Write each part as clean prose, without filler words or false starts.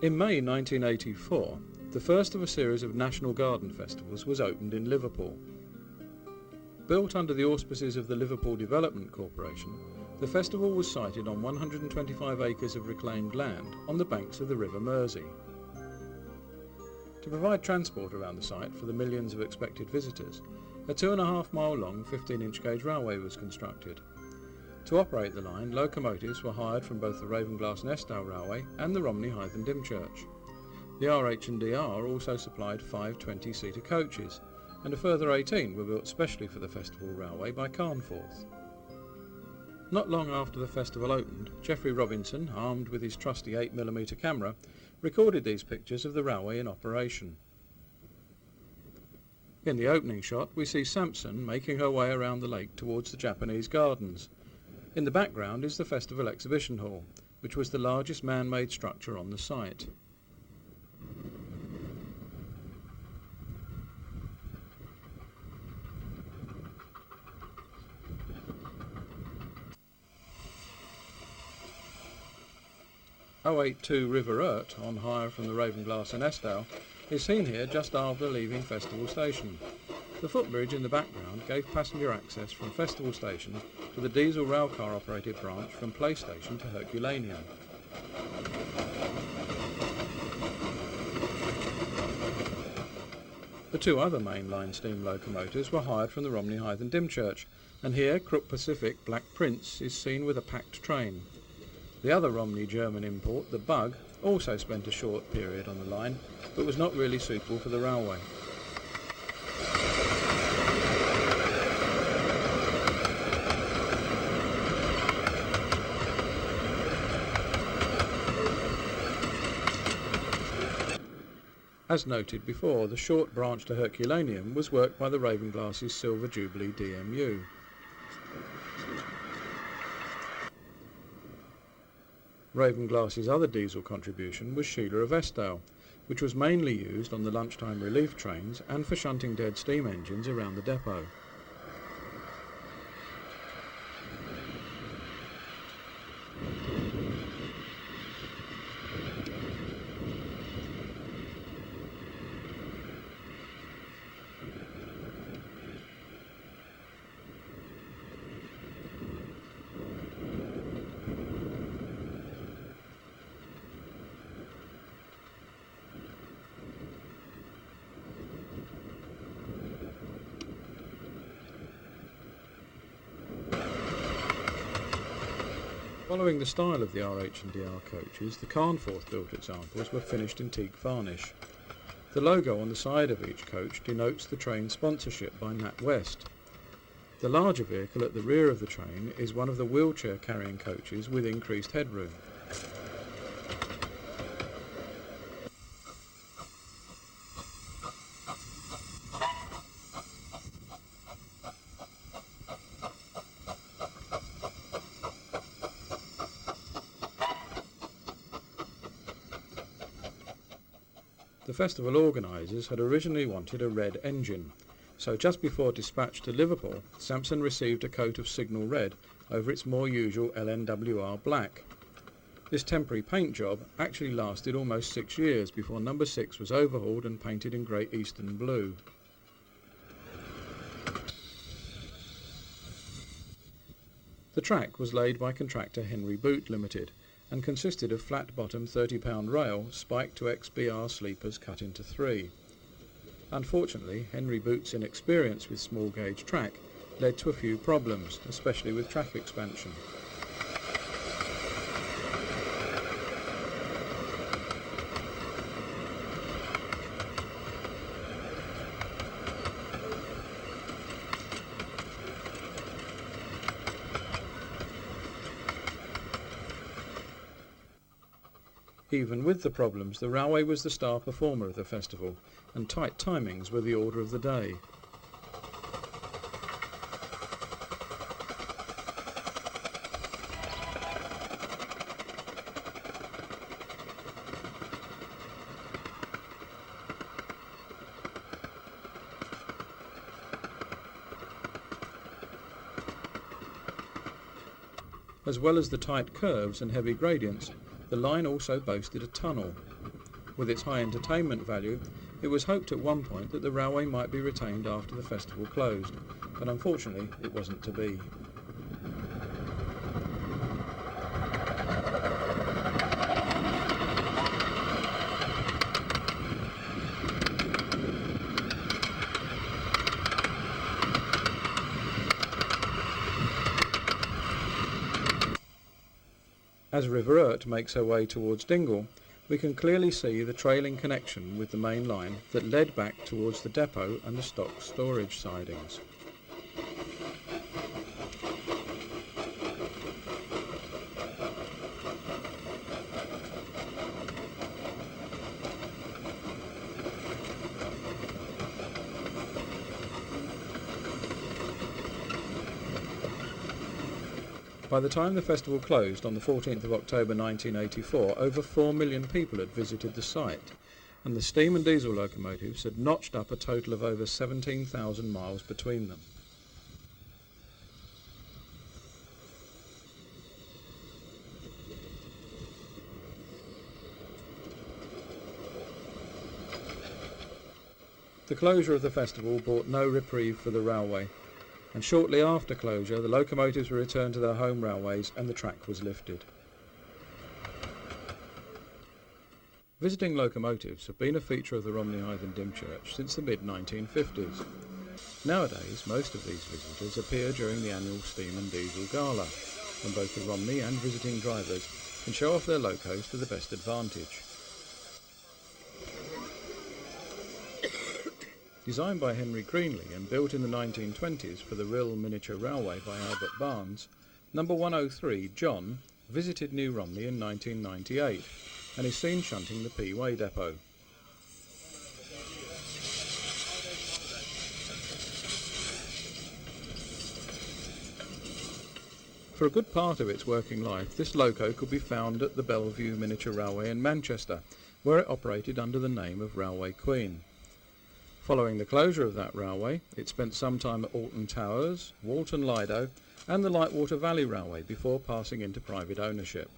In May 1984, the first of a series of national garden festivals was opened in Liverpool. Built under the auspices of the Liverpool Development Corporation, the festival was sited on 125 acres of reclaimed land on the banks of the River Mersey. To provide transport around the site for the millions of expected visitors, a 2.5 mile long 15-inch gauge railway was constructed. To operate the line, locomotives were hired from both the Ravenglass and Eskdale Railway and the Romney Hythe and Dymchurch. The RH&DR also supplied 5 20-seater coaches, and a further 18 were built specially for the festival railway by Carnforth. Not long after the festival opened, Geoffrey Robinson, armed with his trusty 8mm camera, recorded these pictures of the railway in operation. In the opening shot we see Sampson making her way around the lake towards the Japanese gardens. In the background is the Festival Exhibition Hall, which was the largest man-made structure on the site. .082 River Urt, on hire from the Ravenglass and Eskdale, is seen here just after leaving Festival Station. The footbridge in the background gave passenger access from Festival Station to the diesel railcar operated branch from Place Station to Herculaneum. The 2 other mainline steam locomotives were hired from the Romney Hythe and Dymchurch, and here Crook Pacific Black Prince is seen with a packed train. The other Romney German import, the Bug, also spent a short period on the line, but was not really suitable for the railway. As noted before, the short branch to Herculaneum was worked by the Ravenglass's Silver Jubilee DMU. Ravenglass's other diesel contribution was Sheila of Eskdale, which was mainly used on the lunchtime relief trains and for shunting dead steam engines around the depot. Following the style of the RH&DR coaches, the Carnforth built examples were finished in teak varnish. The logo on the side of each coach denotes the train sponsorship by NatWest. The larger vehicle at the rear of the train is one of the wheelchair carrying coaches with increased headroom. The festival organisers had originally wanted a red engine, so just before dispatch to Liverpool, Sampson received a coat of signal red over its more usual LNWR black. This temporary paint job actually lasted almost 6 years before number 6 was overhauled and painted in Great Eastern blue. The track was laid by contractor Henry Boot Limited, and consisted of flat-bottom 30-pound rail spiked to XBR sleepers cut into 3. Unfortunately, Henry Boot's inexperience with small gauge track led to a few problems, especially with track expansion. Even with the problems, the railway was the star performer of the festival, and tight timings were the order of the day. As well as the tight curves and heavy gradients, the line also boasted a tunnel. With its high entertainment value, it was hoped at one point that the railway might be retained after the festival closed, but unfortunately it wasn't to be. As River Urt makes her way towards Dingle, we can clearly see the trailing connection with the main line that led back towards the depot and the stock storage sidings. By the time the festival closed on the 14th of October 1984, over 4 million people had visited the site, and the steam and diesel locomotives had notched up a total of over 17,000 miles between them. The closure of the festival brought no reprieve for the railway, and shortly after closure the locomotives were returned to their home railways and the track was lifted. Visiting locomotives have been a feature of the Romney Hythe and Dymchurch since the mid-1950s. Nowadays, most of these visitors appear during the annual Steam and Diesel Gala, when both the Romney and visiting drivers can show off their locos to the best advantage. Designed by Henry Greenley and built in the 1920s for the Rill Miniature Railway by Albert Barnes, number 103, John, visited New Romney in 1998 and is seen shunting the P-Way depot. For a good part of its working life, this loco could be found at the Bellevue Miniature Railway in Manchester, where it operated under the name of Railway Queen. Following the closure of that railway, it spent some time at Alton Towers, Walton Lido and the Lightwater Valley Railway before passing into private ownership.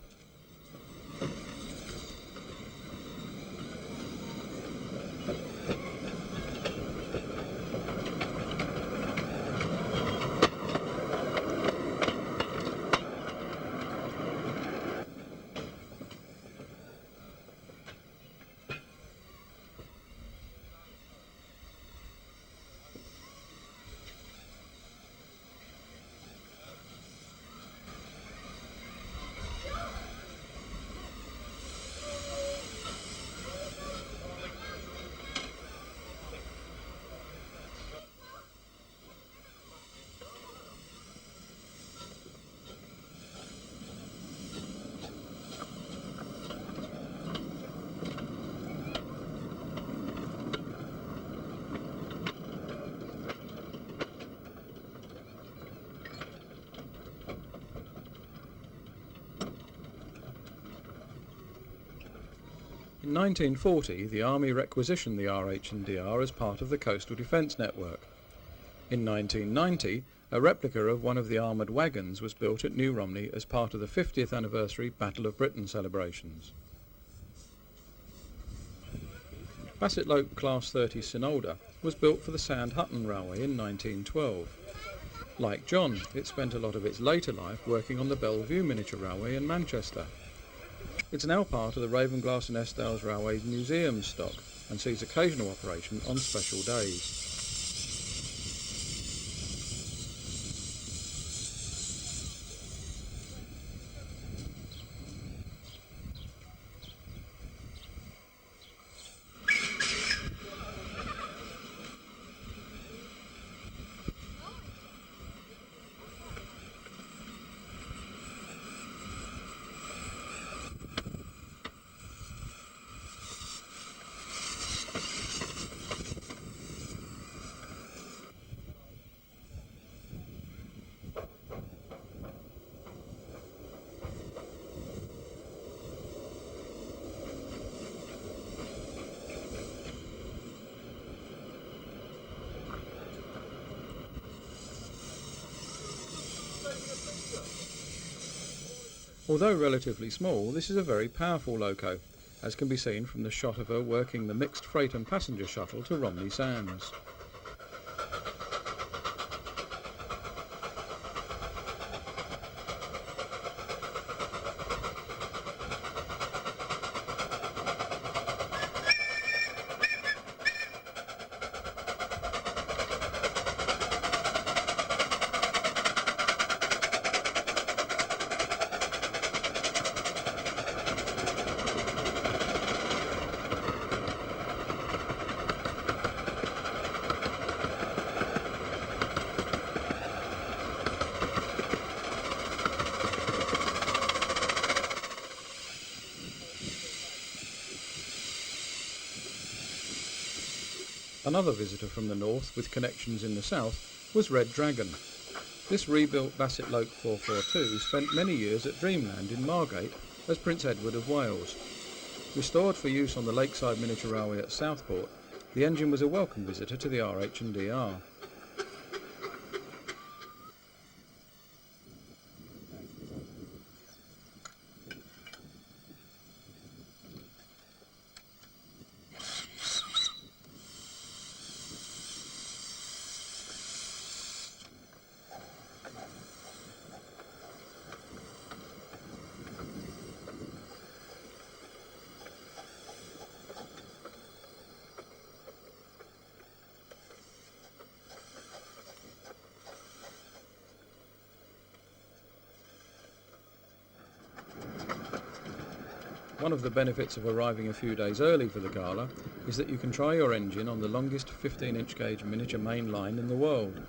In 1940, the Army requisitioned the RH&DR as part of the Coastal Defence Network. In 1990, a replica of one of the armoured wagons was built at New Romney as part of the 50th anniversary Battle of Britain celebrations. Bassettlope Class 30 Sinolda was built for the Sand Hutton Railway in 1912. Like John, it spent a lot of its later life working on the Bellevue Miniature Railway in Manchester. It's now part of the Ravenglass and Estelles Railway's museum stock and sees occasional operation on special days. Although relatively small, this is a very powerful loco, as can be seen from the shot of her working the mixed freight and passenger shuttle to Romney Sands. Another visitor from the north with connections in the south was Red Dragon. This rebuilt Basset Loke 442 spent many years at Dreamland in Margate as Prince Edward of Wales. Restored for use on the Lakeside Miniature Railway at Southport, the engine was a welcome visitor to the RH&DR. One of the benefits of arriving a few days early for the gala is that you can try your engine on the longest 15-inch gauge miniature main line in the world.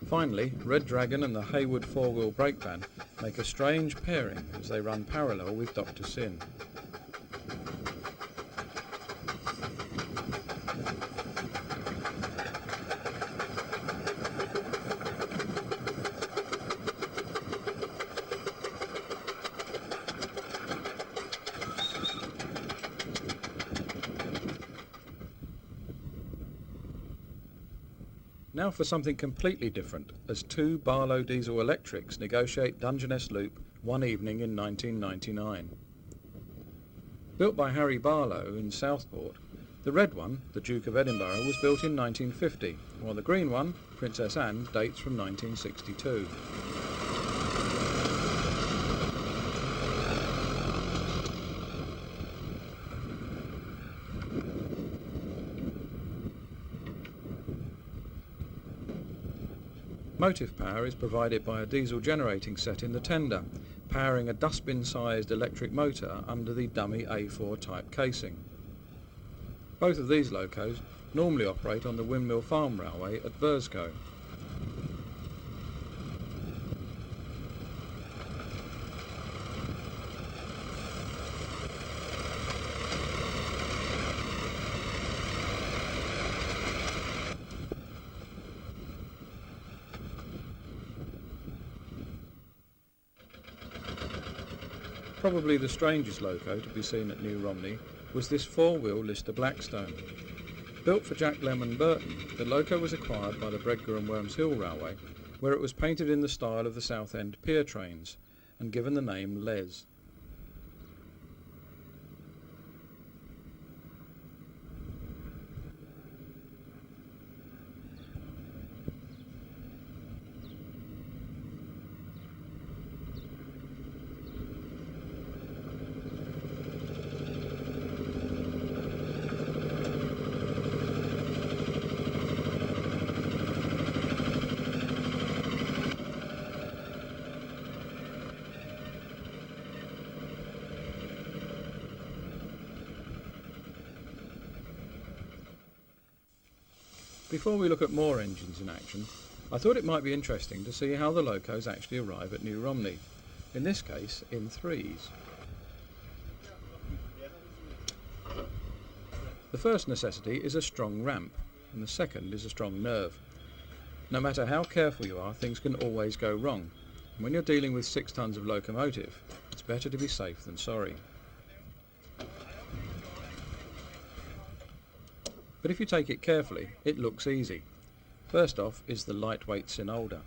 Finally, Red Dragon and the Hayward four-wheel brake van make a strange pairing as they run parallel with Dr. Sin. Now for something completely different, as two Barlow diesel electrics negotiate Dungeness Loop one evening in 1999. Built by Harry Barlow in Southport, the red one, the Duke of Edinburgh, was built in 1950, while the green one, Princess Anne, dates from 1962. Motive power is provided by a diesel generating set in the tender, powering a dustbin-sized electric motor under the dummy A4 type casing. Both of these locos normally operate on the Windmill Farm Railway at Burscough. Probably the strangest loco to be seen at New Romney was this four-wheel Lister Blackstone. Built for Jack Lemon Burton, the loco was acquired by the Bredgar and Worms Hill Railway, where it was painted in the style of the Southend pier trains and given the name Les. Before we look at more engines in action, I thought it might be interesting to see how the locos actually arrive at New Romney, in this case in threes. The first necessity is a strong ramp, and the second is a strong nerve. No matter how careful you are, things can always go wrong, and when you're dealing with 6 tons of locomotive, it's better to be safe than sorry. But if you take it carefully, it looks easy. First off is the lightweight Sinolda.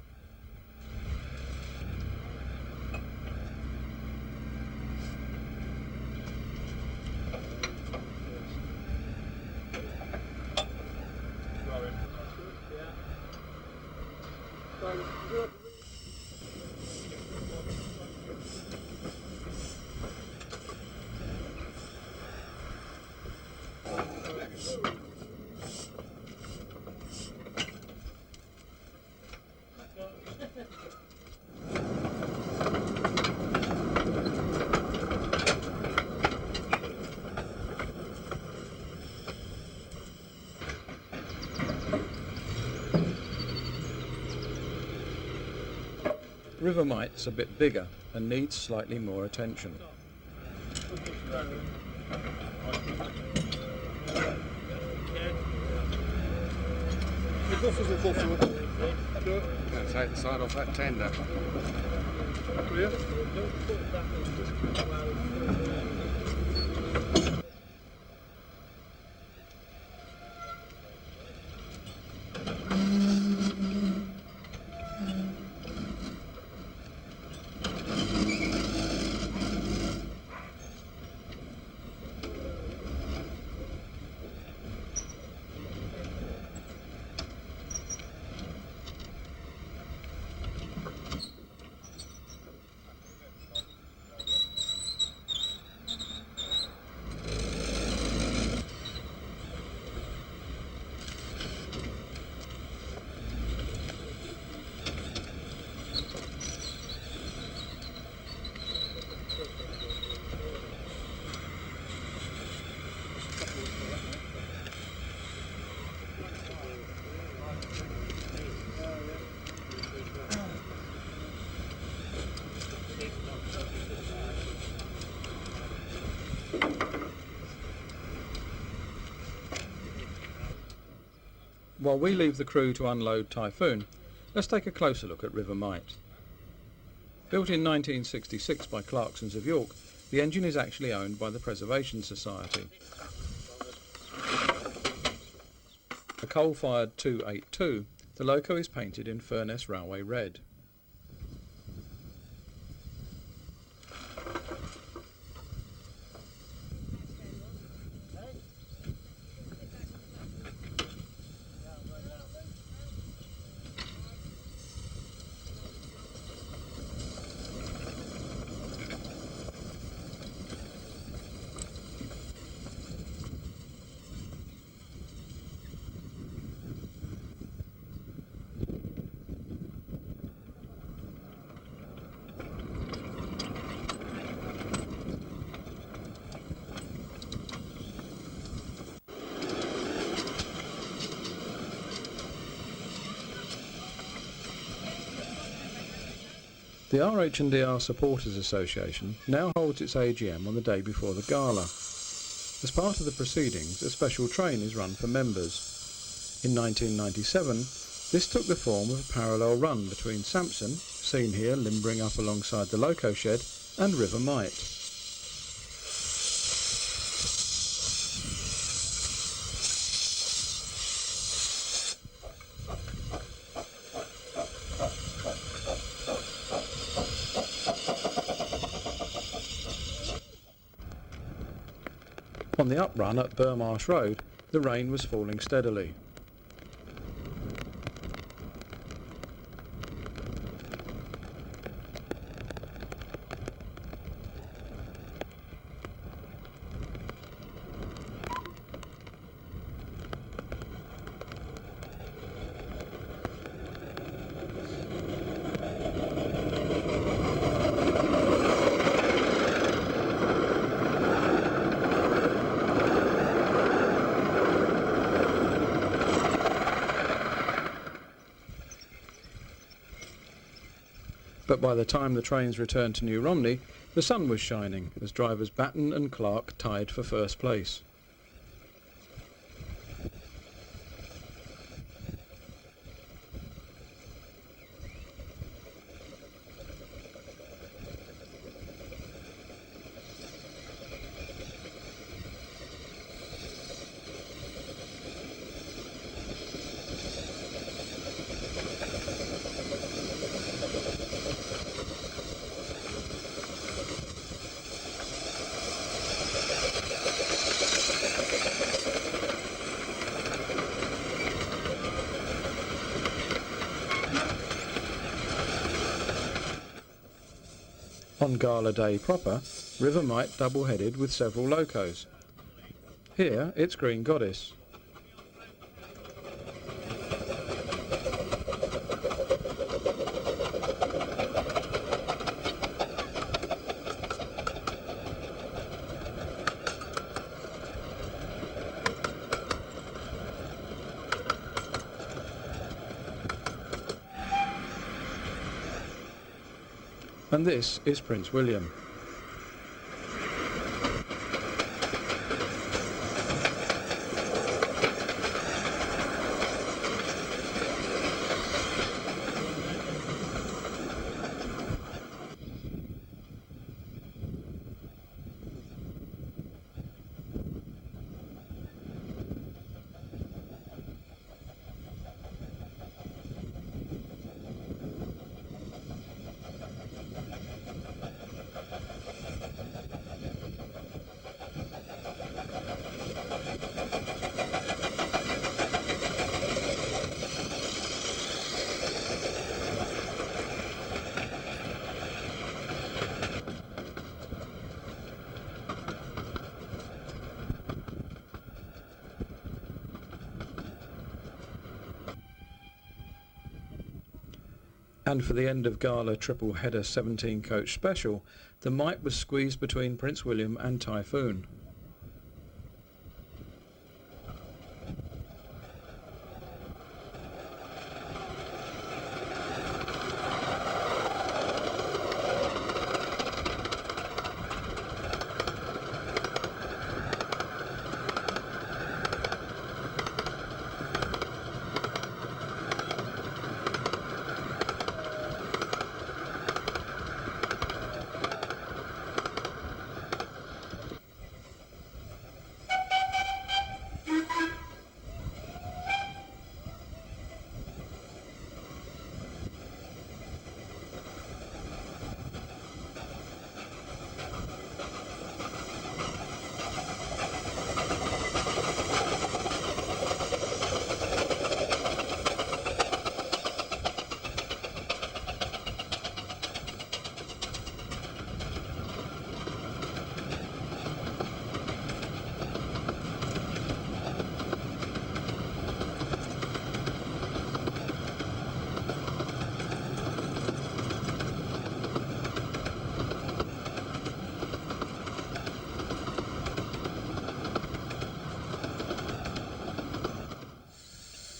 River Mite's a bit bigger and needs slightly more attention. Let's take the side off that tender. While we leave the crew to unload Typhoon, let's take a closer look at River Mite. Built in 1966 by Clarksons of York, the engine is actually owned by the Preservation Society. A coal-fired 282, the loco is painted in Furness Railway red. The RH&DR Supporters Association now holds its AGM on the day before the gala. As part of the proceedings, a special train is run for members. In 1997, this took the form of a parallel run between Sampson, seen here limbering up alongside the loco shed, and River Mite. On the up run at Burmarsh Road, the rain was falling steadily. But by the time the trains returned to New Romney, the sun was shining as drivers Batten and Clark tied for first place. On Gala Day proper, River Mite double-headed with several locos. Here it's Green Goddess. And this is Prince William. And for the end of Gala triple header 17 coach special, the Mite was squeezed between Prince William and Typhoon.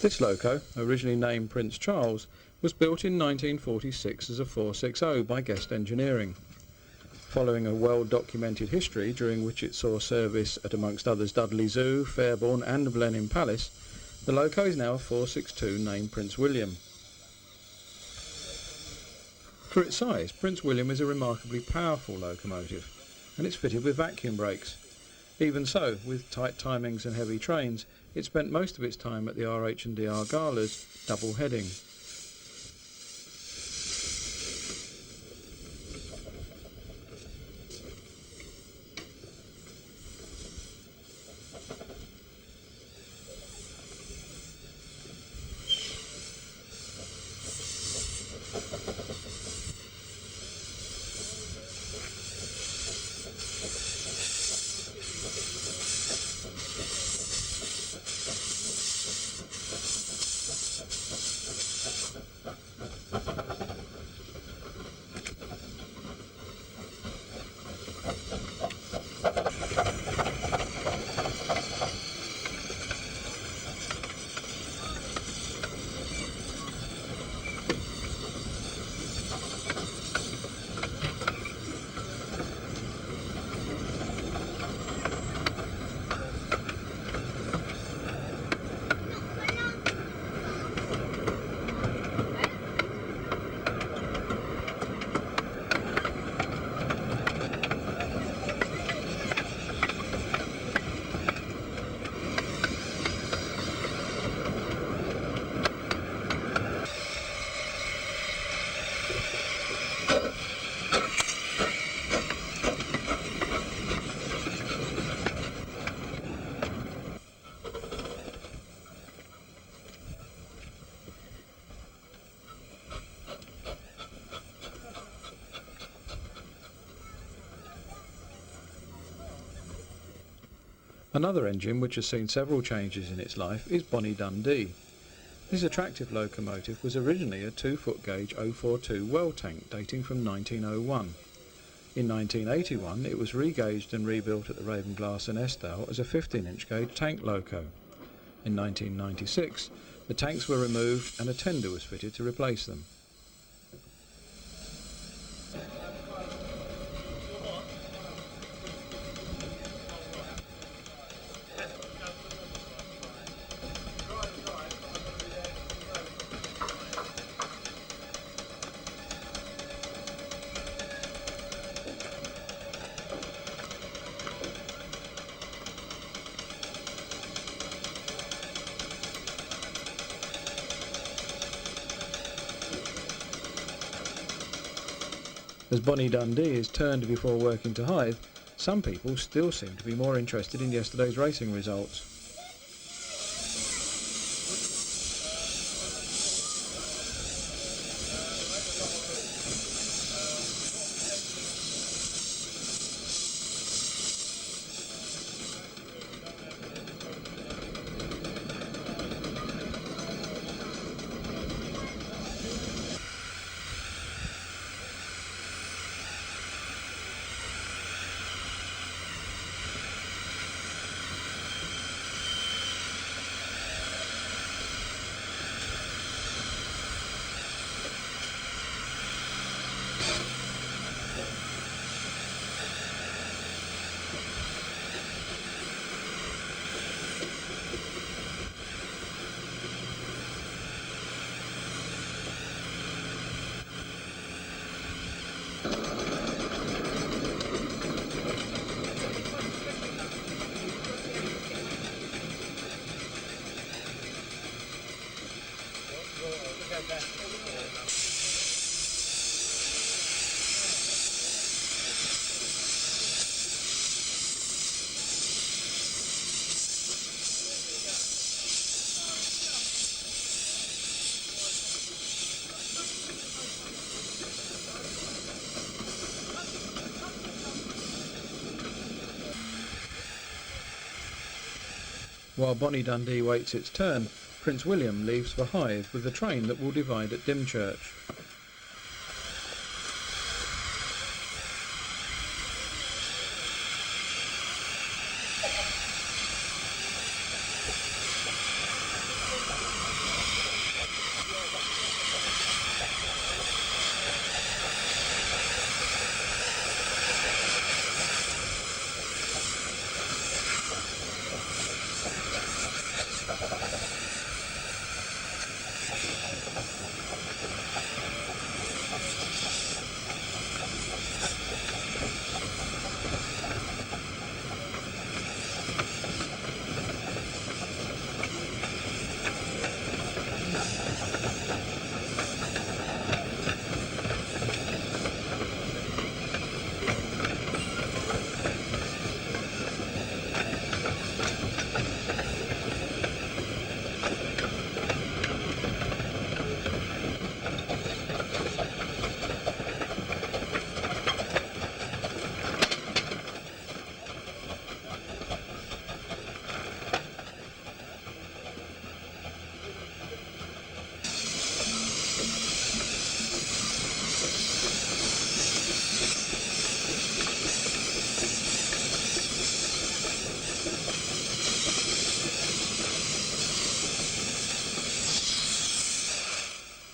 This loco, originally named Prince Charles, was built in 1946 as a 460 by Guest Engineering. Following a well-documented history during which it saw service at amongst others Dudley Zoo, Fairbourne and Blenheim Palace, the loco is now a 462 named Prince William. For its size, Prince William is a remarkably powerful locomotive, and it's fitted with vacuum brakes. Even so, with tight timings and heavy trains, it spent most of its time at the RH&DR galas, double heading. Another engine which has seen several changes in its life is Bonnie Dundee. This attractive locomotive was originally a 2-foot gauge 042 well tank dating from 1901. In 1981 it was re-gauged and rebuilt at the Ravenglass and Eskdale as a 15-inch gauge tank loco. In 1996 the tanks were removed and a tender was fitted to replace them. As Bonnie Dundee is turned before working to Hythe, some people still seem to be more interested in yesterday's racing results. While Bonnie Dundee waits its turn, Prince William leaves for Hythe with the train that will divide at Dymchurch.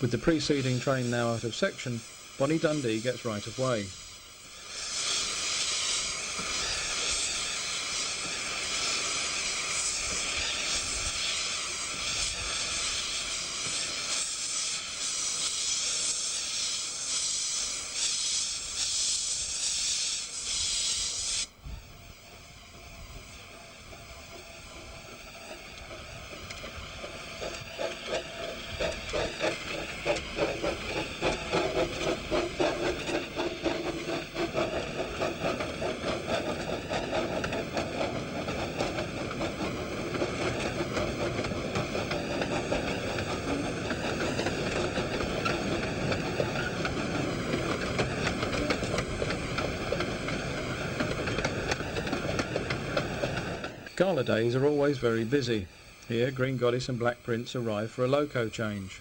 With the preceding train now out of section, Bonnie Dundee gets right of way. Gala days are always very busy. Here, Green Goddess and Black Prince arrive for a loco change.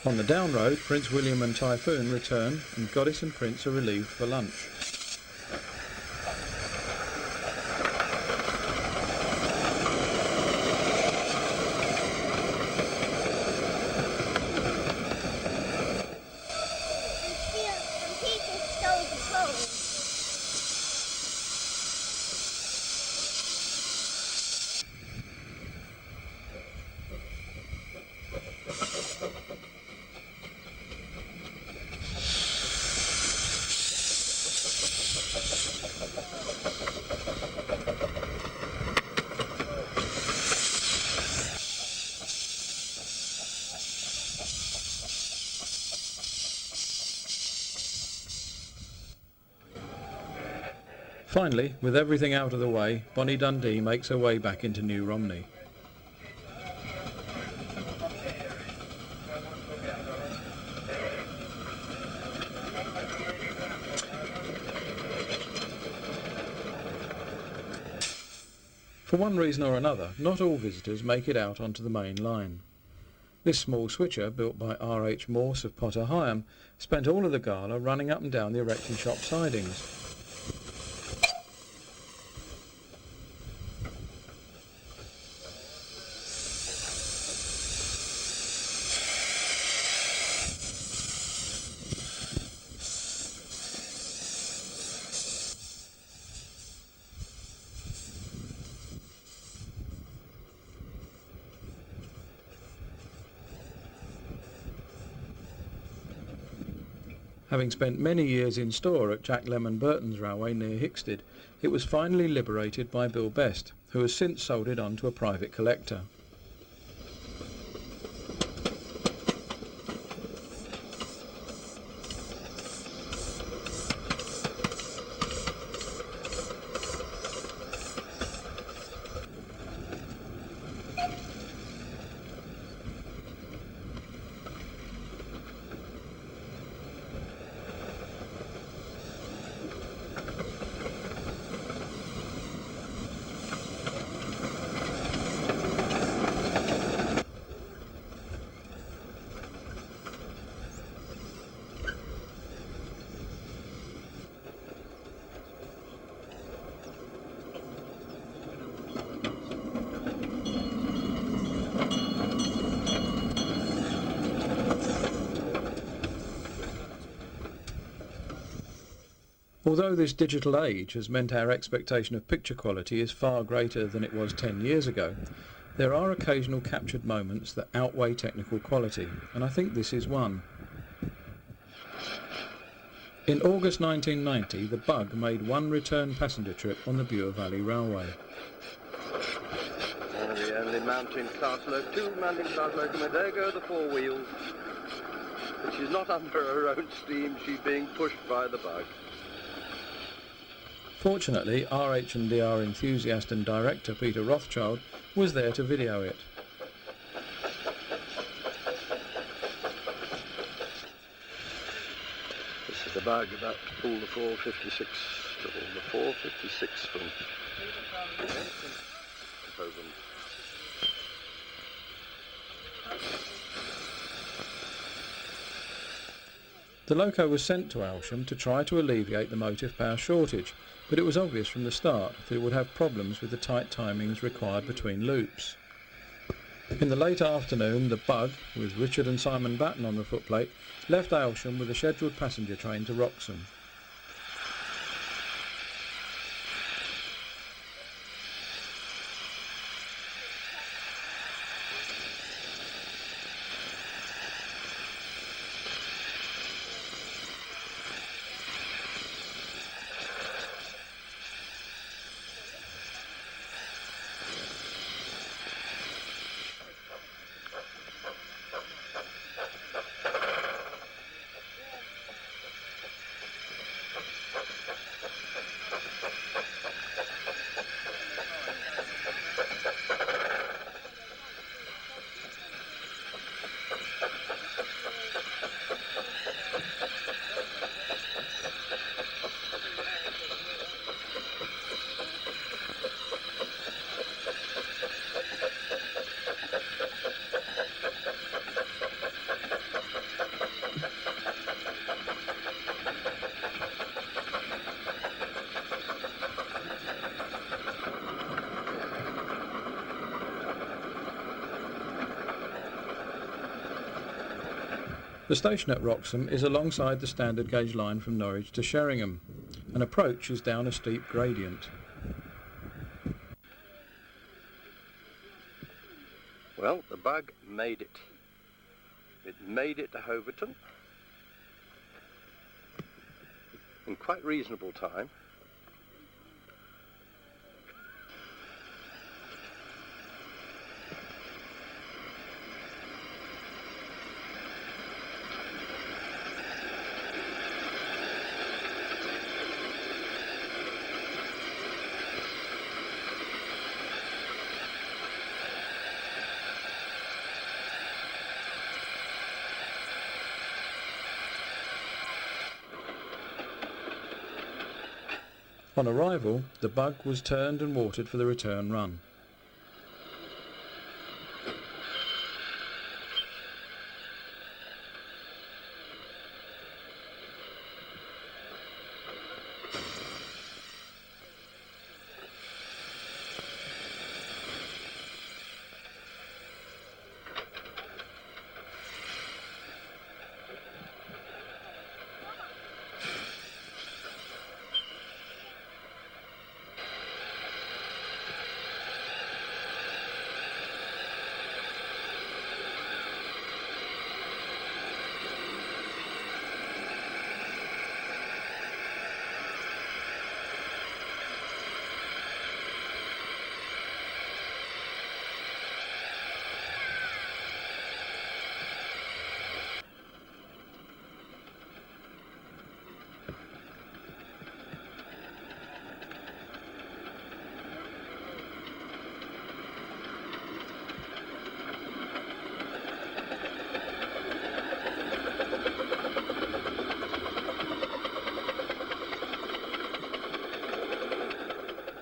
On the down road, Prince William and Typhoon return, and Goddess and Prince are relieved for lunch. Finally, with everything out of the way, Bonnie Dundee makes her way back into New Romney. For one reason or another, not all visitors make it out onto the main line. This small switcher, built by R.H. Morse of Potter Heigham, spent all of the gala running up and down the erection shop sidings. Having spent many years in store at Jack Lemon Burton's Railway near Hickstead, it was finally liberated by Bill Best, who has since sold it on to a private collector. Although this digital age has meant our expectation of picture quality is far greater than it was 10 years ago, there are occasional captured moments that outweigh technical quality, and I think this is one. In August 1990, the Bug made one return passenger trip on the Bure Valley Railway. The only mountain class two mountain class locomotive. There go the four wheels. But she's not under her own steam, she's being pushed by the Bug. Fortunately, RH&DR enthusiast and director Peter Rothschild was there to video it. This is the Bug about to pull the 456, from Hogan. The loco was sent to Aylsham to try to alleviate the motive power shortage, but it was obvious from the start that it would have problems with the tight timings required between loops. In the late afternoon, the Bug, with Richard and Simon Batten on the footplate, left Aylsham with a scheduled passenger train to Wroxham. The station at Wroxham is alongside the standard gauge line from Norwich to Sheringham. An approach is down a steep gradient. Well, the bug made it. It made it to Hoverton in quite reasonable time. On arrival, the bug was turned and watered for the return run.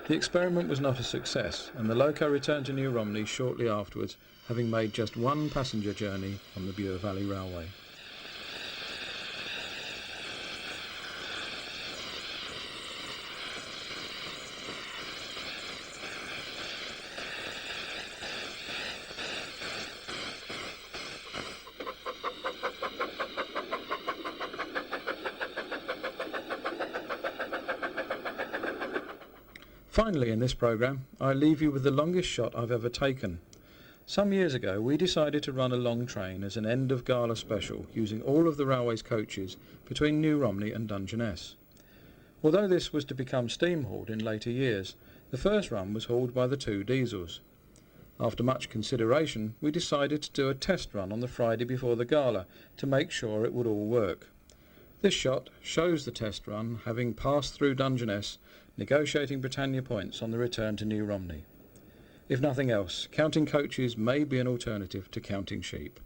The experiment was not a success, and the loco returned to New Romney shortly afterwards, having made just one passenger journey on the Bure Valley Railway. Finally, in this programme, I leave you with the longest shot I've ever taken. Some years ago, we decided to run a long train as an end of gala special, using all of the railway's coaches between New Romney and Dungeness. Although this was to become steam-hauled in later years, the first run was hauled by the two diesels. After much consideration, we decided to do a test run on the Friday before the gala to make sure it would all work. This shot shows the test run having passed through Dungeness, negotiating Britannia points on the return to New Romney. If nothing else, counting coaches may be an alternative to counting sheep.